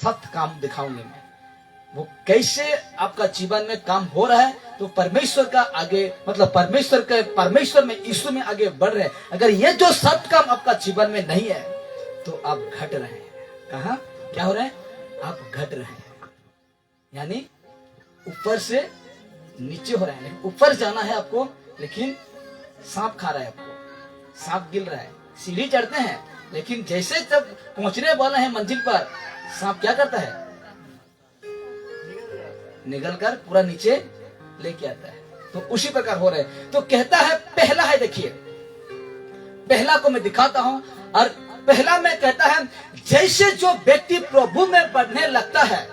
सत्य काम दिखाऊंगे मैं। वो कैसे आपका जीवन में काम हो रहा है, तो परमेश्वर का आगे मतलब परमेश्वर में यीशु में आगे बढ़ रहे हैं। अगर ये जो सत्य काम आपका जीवन में नहीं है तो आप घट रहे हैं। कहा क्या हो रहा है? आप घट रहे हैं, यानी ऊपर से नीचे हो रहा है। ऊपर जाना है आपको, लेकिन सांप खा रहा है आपको, सांप गिल रहा है। सीढ़ी चढ़ते हैं, लेकिन जैसे जब पहुंचने वाला है मंजिल पर, सांप क्या करता है? निगल कर पूरा नीचे लेके आता है। तो उसी प्रकार हो रहे हैं। तो कहता है पहला है, देखिए पहला को मैं दिखाता हूं। और पहला में कहता है जैसे जो व्यक्ति प्रभु में बढ़ने लगता है,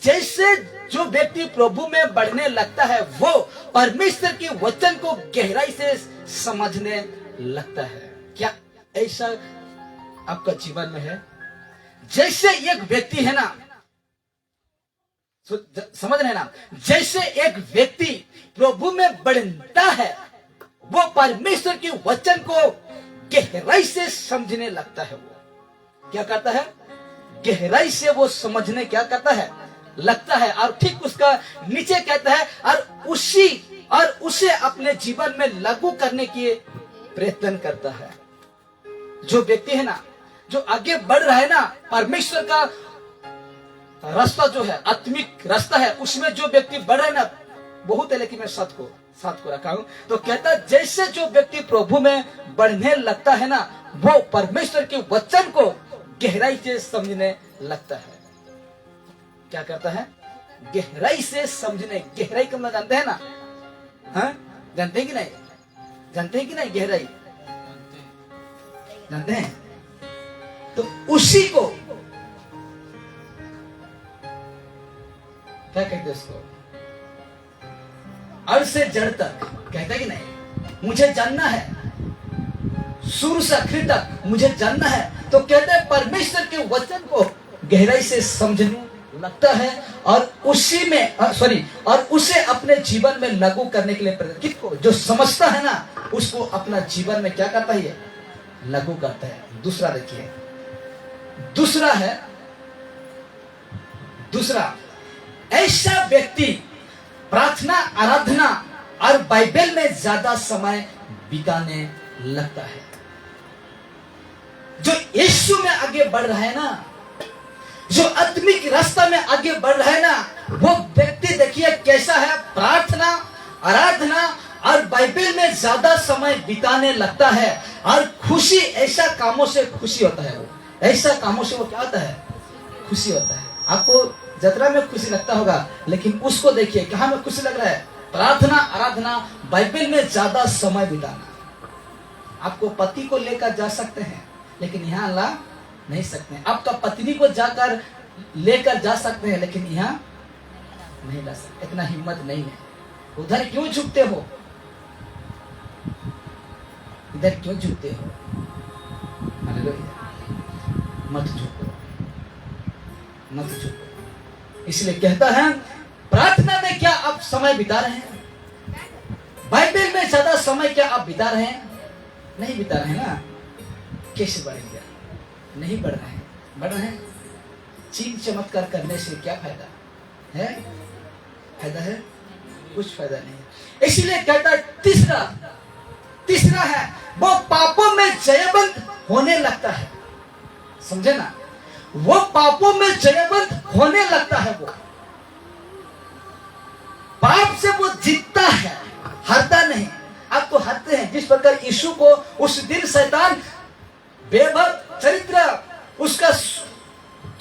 जैसे जो व्यक्ति प्रभु में बढ़ने लगता है वो परमेश्वर के वचन को गहराई से समझने लगता है। क्या ऐसा आपका जीवन में है? जैसे एक व्यक्ति है ना, समझ रहे ना, जैसे एक व्यक्ति प्रभु में बढ़ता है वो परमेश्वर के वचन को गहराई से समझने लगता है। वो क्या करता है? गहराई से वो समझने क्या करता है? लगता है। और ठीक उसका नीचे कहता है और उसे अपने जीवन में लागू करने की प्रयत्न करता है। जो व्यक्ति है ना, जो आगे बढ़ रहा है ना, परमेश्वर का रास्ता जो है, आत्मिक रास्ता है, उसमें जो व्यक्ति बढ़ रहा है ना, बहुत है, लेकिन मैं साथ को रखा हूं। तो कहता है जैसे जो व्यक्ति प्रभु में बढ़ने लगता है ना, वो परमेश्वर के वचन को गहराई से समझने लगता है। क्या करता है? गहराई से समझने। गहराई का मतलब जानते हैं ना? हाँ, जानते हैं कि नहीं? जानते हैं कि नहीं? गहराई जानते हैं? तो उसी को क्या कहते हैं? उसको अर से जड़ तक कहता है कि नहीं? मुझे जानना है, शुरू से आखिर तक मुझे जानना है। तो कहते हैं परमेश्वर के वचन को गहराई से समझने लगता है और उसे अपने जीवन में लागू करने के लिए किसको? जो समझता है ना, उसको अपना जीवन में क्या करता है? लागू करता है। दूसरा देखिए, दूसरा ऐसा व्यक्ति प्रार्थना, आराधना और बाइबल में ज्यादा समय बिताने लगता है। जो यीशु में आगे बढ़ रहा है ना, जो आत्मिक रास्ता में आगे बढ़ रहा है ना, वो व्यक्ति देखिए कैसा है? प्रार्थना, आराधना और बाइबल में ज्यादा समय बिताने लगता है। और खुशी, ऐसा कामों से खुशी होता है। वो ऐसा कामों से वो क्या होता है? खुशी होता है। आपको जतरा में खुशी लगता होगा, लेकिन उसको देखिए कहां में खुशी लग रहा है? प्रार्थना, आराधना, बाइबल में ज्यादा समय बिताना। आपको पति को लेकर जा सकते हैं, लेकिन यहाँ ला नहीं सकते हैं। आपका पत्नी को जाकर लेकर जा सकते हैं, लेकिन यहाँ नहीं ला सकते। इतना हिम्मत नहीं है। उधर क्यों झुकते हो? इधर क्यों झुकते हो? मत झुको, मत झुको। इसलिए कहता है प्रार्थना में क्या आप समय बिता रहे हैं? बाइबल में ज्यादा समय क्या आप बिता रहे हैं? नहीं बिता रहे हैं ना। कैसे बढ़ेंगे? नहीं बढ़ रहे हैं। बढ़ रहे हैं। चीन चमत्कार करने से क्या फायदा है? फायदा है? कुछ फायदा नहीं। इसलिए कहता है तीसरा है वो पापों में जयवंत होने लगता है। समझे ना? वो पापों में जयवंत होने लगता है। वो पाप से वो जीतता है, हारता नहीं। आप तो हारते हैं। जिस प्रकार यीशु को उस दिन शैतान बेभक्त चरित्र उसका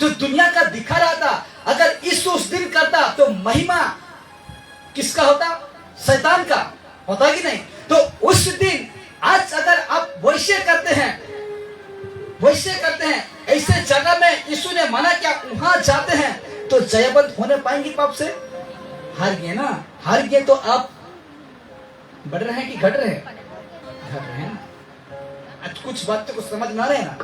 जो दुनिया का दिखा रहा था, अगर यीशु उस दिन करता तो महिमा किसका होता? शैतान का होता कि नहीं? तो उस दिन आज अगर आप वैसे करते हैं, ऐसे जगह में यीशु ने मना किया, वहां जाते हैं तो जयवंत होने पाएंगे? पाप से हार गए ना। हार गए तो आप बढ़ रहे हैं कि घट रहे हैं? घट रहे हैं ना। आज कुछ बातें को समझ में आ रहे हैं ना?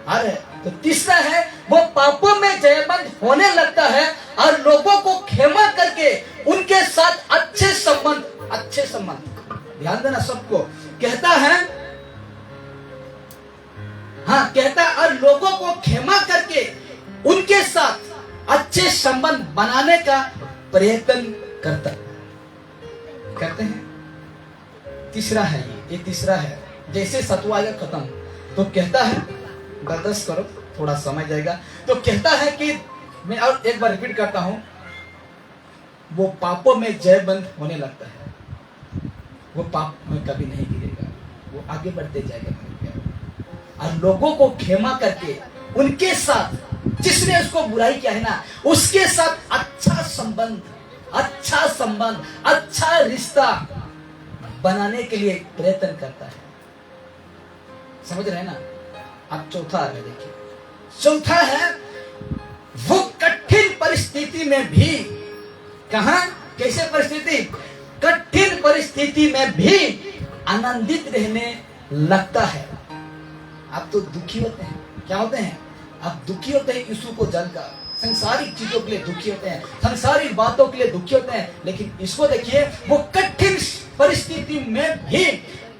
आ रहे। तो तीसरा है वो पापों में जयवंत होने लगता है और लोगों को क्षमा करके उनके साथ अच्छे संबंध। ध्यान देना सबको। कहता है और लोगों को क्षमा करके उनके साथ संबंध बनाने का प्रयत्न करते हैं। तीसरा है, ये तीसरा है। जैसे सतुआ आएगा खत्म तो कहता है, बर्दाश्त करो थोड़ा समय जाएगा, तो कहता है कि मैं और एक बार रिपीट करता हूं, वो पापों में जयबंद होने लगता है। वो पाप में कभी नहीं गिरेगा, वो आगे बढ़ते जाएगा मेरे प्यारे। और लोगों को क्षमा करके उनके साथ, जिसने उसको बुराई किया है ना, उसके साथ अच्छा संबंध, अच्छा रिश्ता बनाने के लिए प्रयत्न करता है। समझ रहे हैं ना? अब चौथा है, देखिए चौथा है, वो कठिन परिस्थिति में भी, कहां कैसे परिस्थिति, कठिन परिस्थिति में भी आनंदित रहने लगता है। आप तो दुखी होते हैं, क्या होते हैं आप? दुखी होते हैं यीशु को जानकर, संसारिक चीजों के लिए दुखी होते हैं, संसारिक बातों के लिए दुखी होते हैं, लेकिन इसको देखिए, वो कठिन परिस्थिति में भी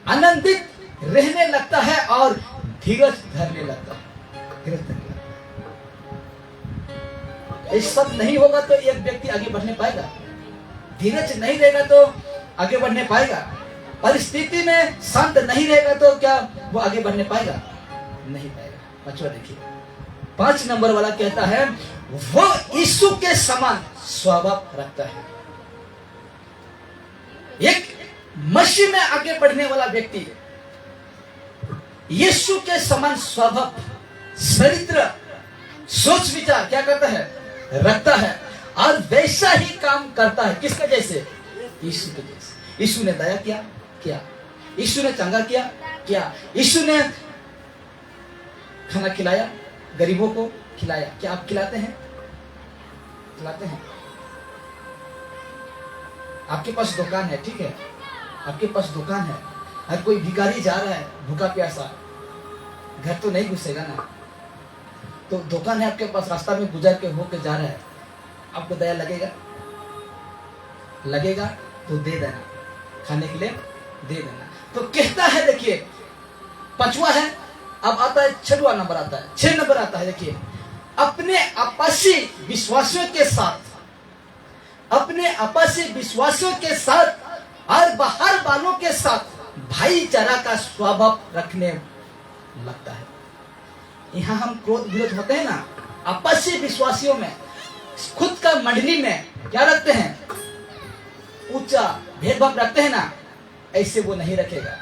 आनंदित रहने लगता है और धीरज धरने लगता है। ये सब नहीं होगा तो एक व्यक्ति आगे बढ़ने पाएगा? धीरज नहीं रहेगा तो आगे बढ़ने पाएगा? परिस्थिति में शांत नहीं रहेगा तो क्या वो आगे बढ़ने पाएगा? नहीं पाएगा। पांचवा देखिए, 5 नंबर वाला कहता है, वो यीशु के समान स्वभाव रखता है। एक मसीह में आगे बढ़ने वाला व्यक्ति यीशु के समान स्वभाव, चरित्र, सोच विचार क्या करता है? रखता है, और वैसा ही काम करता है। किसके जैसे? यीशु के जैसे। यीशु ने दया किया, यीशु ने चंगा किया, यीशु ने खाना खिलाया, गरीबों को खिलाया। क्या आप खिलाते हैं? आपके पास दुकान है, ठीक है, आपके पास दुकान है, हर कोई भिखारी जा रहा है भूखा प्यासा, घर तो नहीं घुसेगा ना, तो दुकान है आपके पास, रास्ता में गुजर के होके जा रहा है, आपको दया लगेगा तो दे देना, खाने के लिए दे देना। तो कहता है, देखिए 5वां है, अब आता है 6वां नंबर आता है, 6 नंबर आता है। देखिए, अपने आपसी विश्वासियों के साथ और बाहर वालों के साथ भाईचारा का स्वभाव रखने लगता है। यहां हम क्रोध विरोध होते हैं ना, आपसी विश्वासियों में, खुद का मंडली में क्या रखते हैं? ऊंचा भेदभाव रखते हैं ना, ऐसे वो नहीं रखेगा।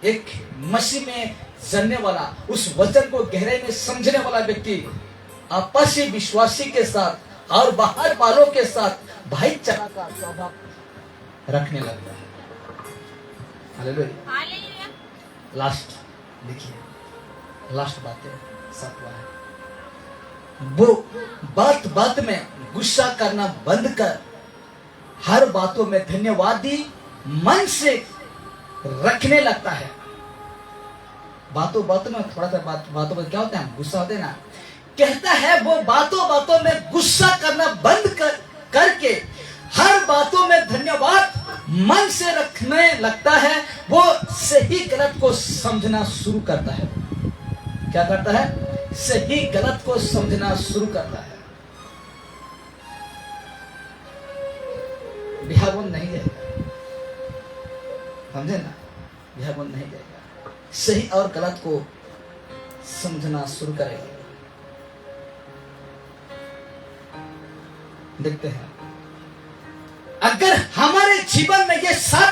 एक मसीह में जानने वाला, उस वचन को गहराई में समझने वाला व्यक्ति आपसी विश्वासी के साथ और बाहर वालों के साथ भाईचारा का स्वभाव रखने लगता है। हालेलुया। लास्ट देखिए, लास्ट बात है, 7वां है, वो बात में गुस्सा करना बंद कर हर बातों में धन्यवादी मन से रखने लगता है। बातों में थोड़ा सा बातों में क्या होता है? गुस्सा होते हैं ना। कहता है वो बातों में गुस्सा करना बंद करके हर बातों में धन्यवाद मन से रखने लगता है। वो सही गलत को समझना शुरू करता है। क्या करता है? सही गलत को समझना शुरू करता है। बिहारबंद नहीं जाएगा, समझे ना? बिहारबंद नहीं जाएगा, सही और गलत को समझना शुरू करेगा। देखते हैं, अगर हमारे जीवन में ये 7